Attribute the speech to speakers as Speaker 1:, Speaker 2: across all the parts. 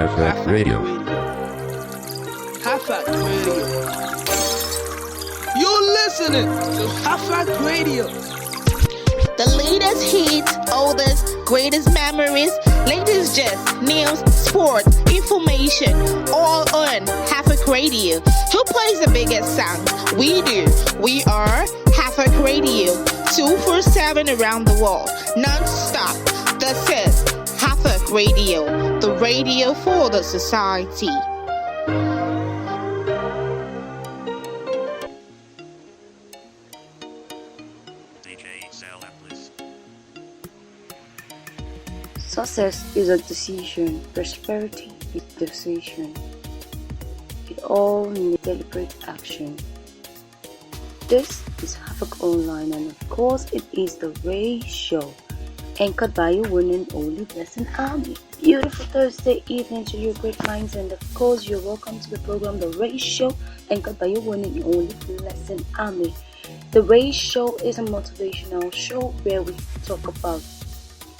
Speaker 1: Half Radio.
Speaker 2: Half Radio. You're listening to Half Radio.
Speaker 3: The latest hits, oldest, greatest memories, latest gist, news, sports, information, all on Half Radio. Who plays the biggest sound? We do. We are Half Radio. 247 around the world, non-stop. This is Half Radio, the radio for the society.
Speaker 4: Success is a decision. Prosperity is a decision. It all needs deliberate action. This is Havoc Online, and of course, it is the Ray Show, anchored by your one and only Blessing Army. Beautiful Thursday evening to you, great minds, and of course, you're welcome to the program, The Ray Show, anchored by your one and only Blessing Army. The Ray Show is a motivational show where we talk about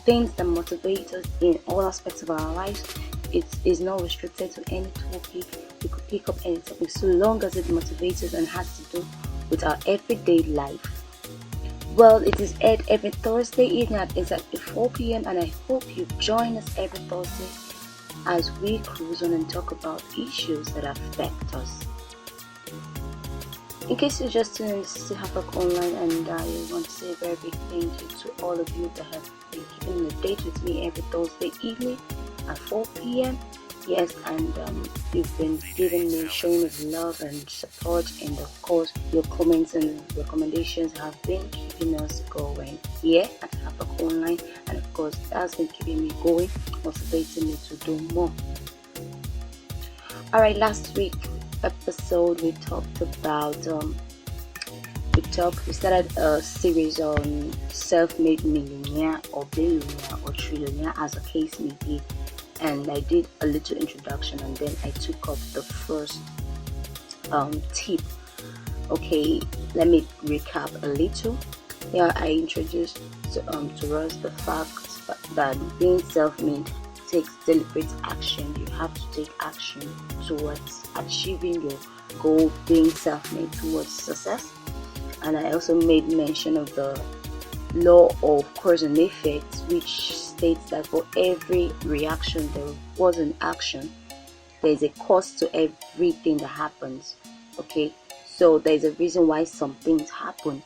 Speaker 4: things that motivate us in all aspects of our lives. It is not restricted to any topic. We could pick up any topic so long as it motivates us and has to do with our everyday life. Well, it is aired every Thursday evening at exactly 4 p.m. and I hope you join us every Thursday as we cruise on and talk about issues that affect us. In case you're just tuning in, this is Havoc Online, and I want to say a very big thank you to all of you that have been keeping the date with me every Thursday evening at 4 p.m. Yes, and you've been giving me, showing me love and support, and of course your comments and recommendations have been keeping us going here at Havoc Online, and of course that's been keeping me going, motivating me to do more. Alright, last week episode we talked about we started a series on self-made millionaire or billionaire or trillionaire, as the case may be, and I did a little introduction and then I took up the first tip. Okay, let me recap a little. Yeah, I introduced to us the fact that being self-made takes deliberate action. You have to take action towards achieving your goal, being self-made towards success. And I also made mention of the law of cause and effect, which states that for every reaction there was an action. There is a cause to everything that happens. Okay, so there is a reason why some things happen.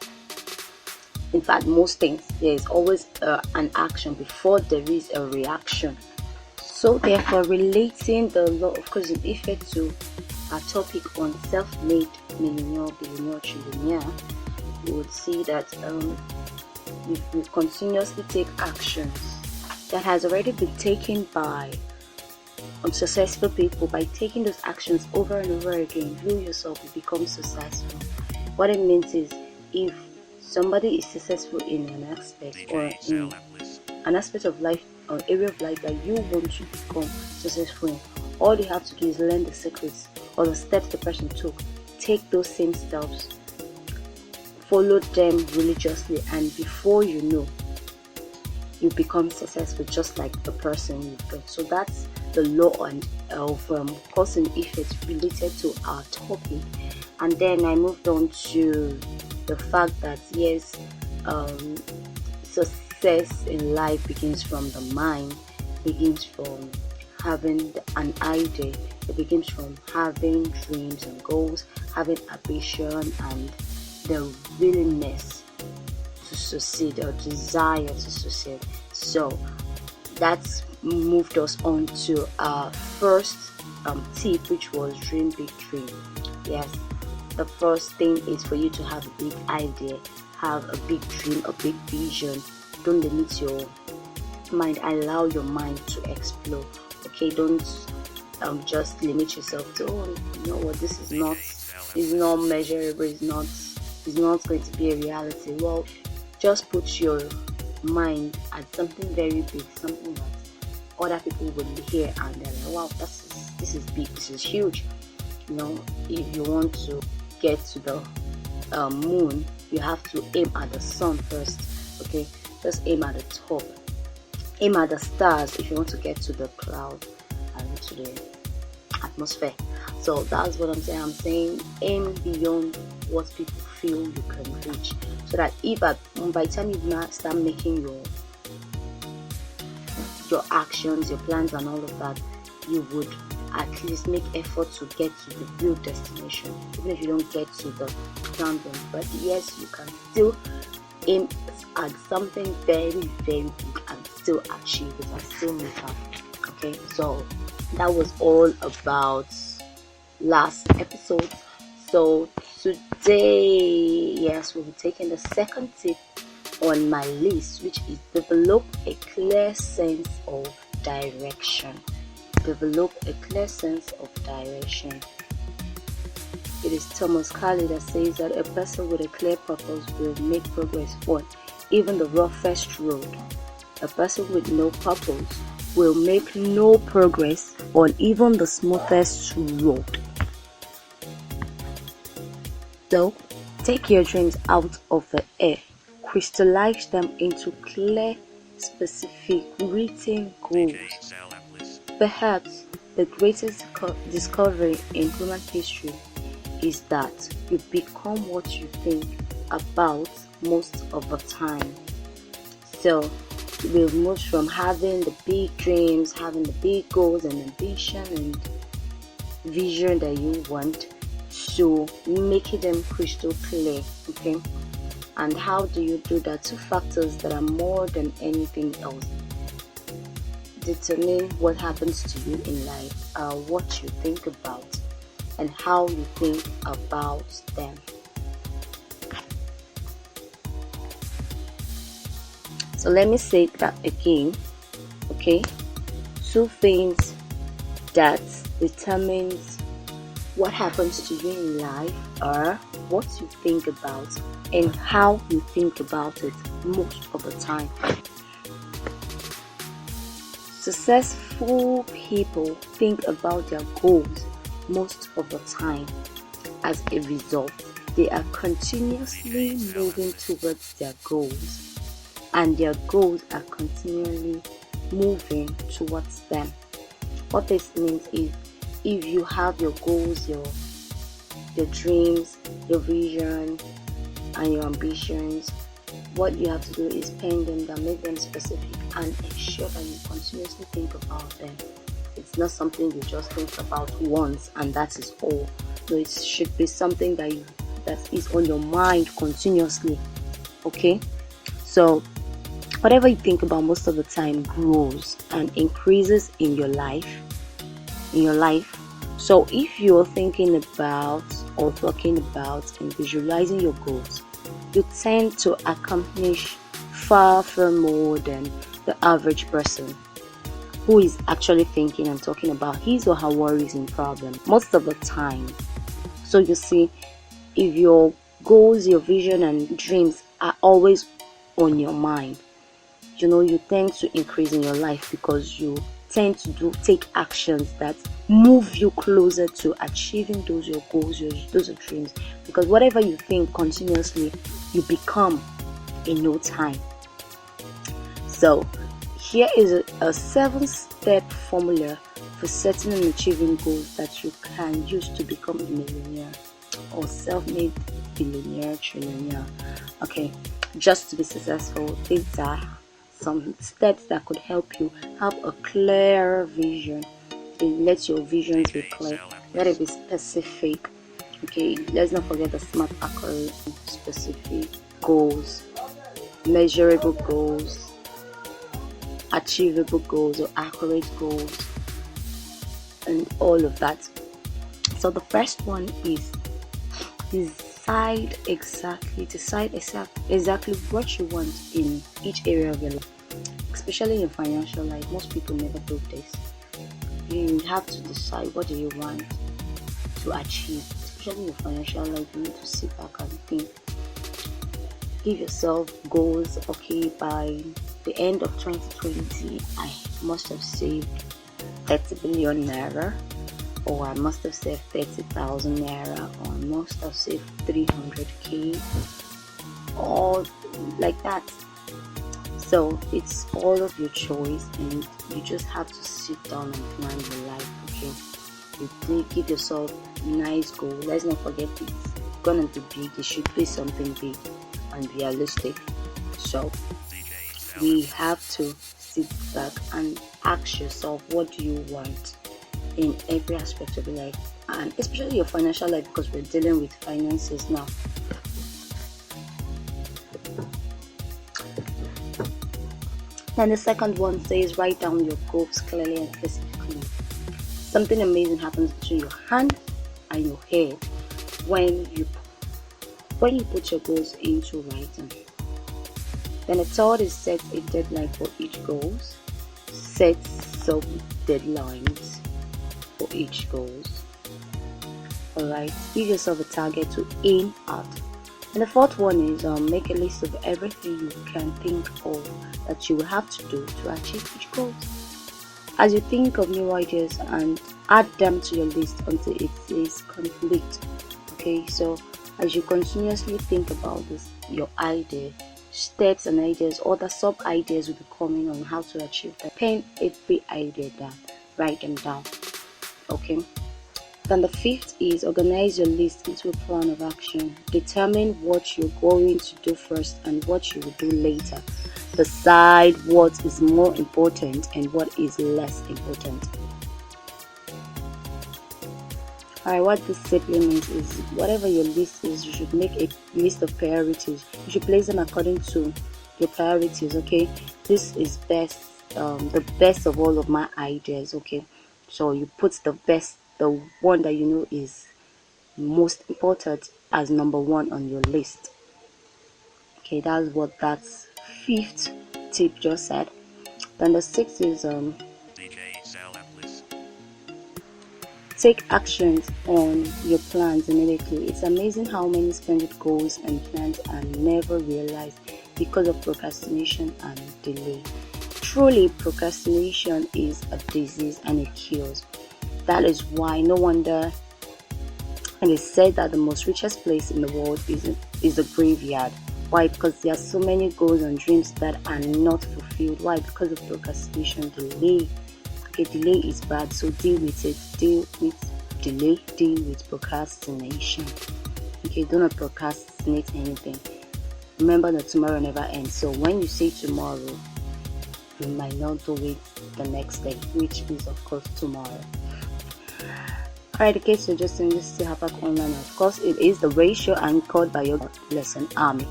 Speaker 4: In fact, most things, there is always an action before there is a reaction. So therefore, relating the law of cause and effect to our topic on self-made millionaire, billionaire, trillionaire, we would see that we continuously take actions that has already been taken by successful people. By taking those actions over and over again, you yourself will become successful. What it means is, if somebody is successful in an aspect or in an aspect of life or area of life that you want to become successful in, all you have to do is learn the secrets or the steps the person took. Take those same steps, follow them religiously, and before you know, you become successful just like the person you've got. So that's the law of cause and effect related to our topic. And then I moved on to the fact that yes, success in life begins from the mind, begins from having an idea, it begins from having dreams and goals, having ambition and the willingness to succeed or desire to succeed. So that's moved us on to our first tip, which was dream big dream. Yes, the first thing is for you to have a big idea, have a big dream, a big vision. Don't limit your mind, allow your mind to explore. Okay, don't just limit yourself to, oh, you know what, this is not measurable, it's not going to be a reality. Well, just put your mind at something very big, something that other people will hear and they're like, wow, this is big, this is huge. You know, if you want to get to the moon, you have to aim at the sun first. Okay, just aim at the top, aim at the stars if you want to get to the cloud. environment, to the atmosphere. So that's what I'm saying. I'm saying aim beyond what people feel you can reach, so that if by the time you start making your actions, your plans, and all of that, you would at least make effort to get to the real destination, even if you don't get to the planned one. But yes, you can still aim at something very, very big and still achieve it and still make up. Okay, so that was all about last episode. So today, yes, we'll be taking the second tip on my list, which is develop a clear sense of direction. Develop a clear sense of direction. It is Thomas Carlyle that says that a person with a clear purpose will make progress on even the roughest road. A person with no purpose will make no progress on even the smoothest road. So, take your dreams out of the air, crystallize them into clear, specific, written goals. Perhaps the greatest discovery in human history is that you become what you think about most of the time. So, we've moved from having the big dreams, having the big goals and ambition and vision that you want, to making them crystal clear. Okay, and how do you do that? Two factors that are more than anything else determine what happens to you in life are what you think about and how you think about them. So let me say that again. Okay, two things that determines what happens to you in life are what you think about and how you think about it most of the time. Successful people think about their goals most of the time. As a result, they are continuously moving towards their goals, and their goals are continually moving towards them. What this means is, if you have your goals, your dreams, your vision, and your ambitions, what you have to do is pen them down, make them specific, and ensure that you continuously think about them. It's not something you just think about once and that is all. No, it should be something that is on your mind continuously. Okay, so whatever you think about most of the time grows and increases in your life. So if you're thinking about or talking about and visualizing your goals, you tend to accomplish far more than the average person who is actually thinking and talking about his or her worries and problems most of the time. So you see, if your goals, your vision and dreams are always on your mind, you tend to increase in your life because you tend to take actions that move you closer to achieving those your goals, those your dreams. Because whatever you think continuously, you become in no time. So here is a 7-step formula for setting and achieving goals that you can use to become a millionaire or self-made billionaire, trillionaire. Okay, just to be successful, these are some steps that could help you have a clear vision. Let your visions be clear, let it be specific. Okay, let's not forget the SMART acronym: specific goals, measurable goals, achievable goals or accurate goals, and all of that. So the first one is decide exactly what you want in each area of your life, especially in financial life. Most people never do this. You have to decide what do you want to achieve, especially in financial life. You need to sit back and think. Give yourself goals. Okay, by the end of 2020, I must have saved 30 billion naira, or I must have saved 30,000 naira, or I must have saved 300k, or like that. So it's all of your choice, and you just have to sit down and plan your life. Okay, you give yourself nice goal. Let's not forget it's gonna be big. It should be something big and realistic. So we have to sit back and ask yourself, what do you want in every aspect of your life, and especially your financial life, because we're dealing with finances now. Then the second one says, write down your goals clearly and specifically. Something amazing happens between your hand and your head when you put your goals into writing. Then the third is set a deadline for each goals. Set some deadlines for each goals. Alright, give yourself a target to aim at. And the fourth one is make a list of everything you can think of that you will have to do to achieve each goal. As you think of new ideas, and add them to your list until it is complete. Okay, so as you continuously think about this, your idea, steps and ideas, other sub ideas will be coming on how to achieve that. Pen every idea down, write them down. Okay. Then the fifth is organize your list into a plan of action. Determine what you're going to do first and what you will do later. Decide what is more important and what is less important. Alright, what this simply means is whatever your list is, you should make a list of priorities. You should place them according to your priorities. Okay, this is the best of all of my ideas. Okay, so you put the one that you know is most important as number one on your list. Okay, that's what that fifth tip just said. Then the sixth is take actions on your plans immediately. It's amazing how many splendid goals and plans are never realized because of procrastination and delay. Truly, procrastination is a disease and it kills. That is why no wonder it is said that the most richest place in the world is the graveyard. Why? Because there are so many goals and dreams that are not fulfilled. Why? Because of procrastination, delay. Okay, delay is bad, so deal with it. Deal with delay, deal with procrastination. Okay, do not procrastinate anything. Remember that tomorrow never ends. So when you say tomorrow, you might not do it the next day, which is of course tomorrow. Alright, the case you're just saying this still happen online. Of course, it is the ratio anchored by your lesson army.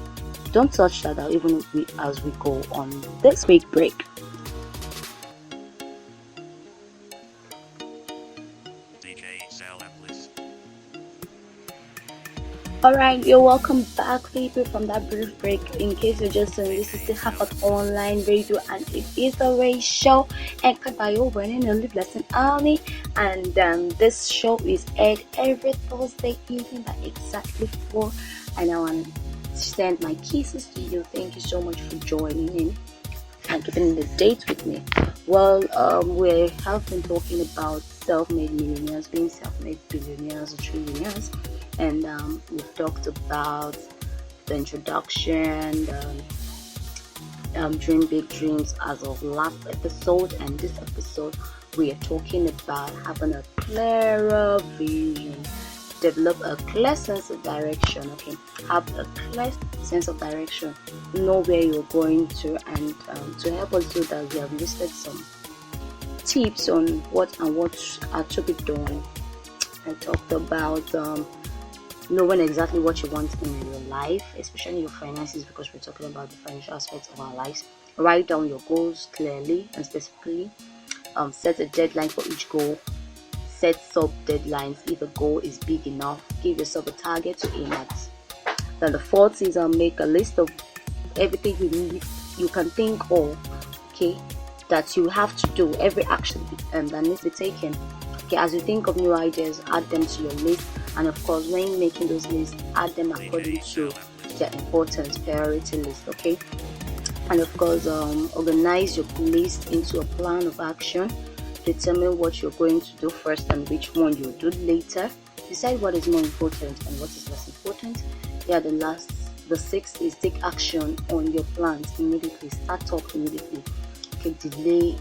Speaker 4: Don't touch that out even as we go on this week break. Alright, you're welcome back, people, from that brief break. In case you're just saying this is still happen online radio, and it is the Ray Show anchored by your one and only Blessing Army. And this show is aired every Thursday evening at exactly 4. And I want to send my kisses to you. Thank you so much for joining in and keeping the date with me. Well, we have been talking about self-made millionaires, being self-made billionaires or trillionaires. And we've talked about the introduction, dream big dreams as of last episode, and this episode we are talking about having a clearer vision, develop a clear sense of direction. Okay, have a clear sense of direction, know where you're going to, and to help us do that, we have listed some tips on what are to be done. I talked about knowing exactly what you want in your life, especially your finances, because we're talking about the financial aspects of our lives. Write down your goals clearly and specifically. Set a deadline for each goal. Set sub deadlines if a goal is big enough. Give yourself a target to aim at. Then the fourth is make a list of everything you can think of. Okay, that you have to do, every action that needs to be taken. Okay, as you think of new ideas, add them to your list. And of course, when making those lists, add them according to their importance, priority list. Okay, and of course, organize your list into a plan of action. Determine what you're going to do first and which one you'll do later. Decide what is more important and what is less important. They are the last The sixth is take action on your plans immediately. Start up immediately. Okay, delay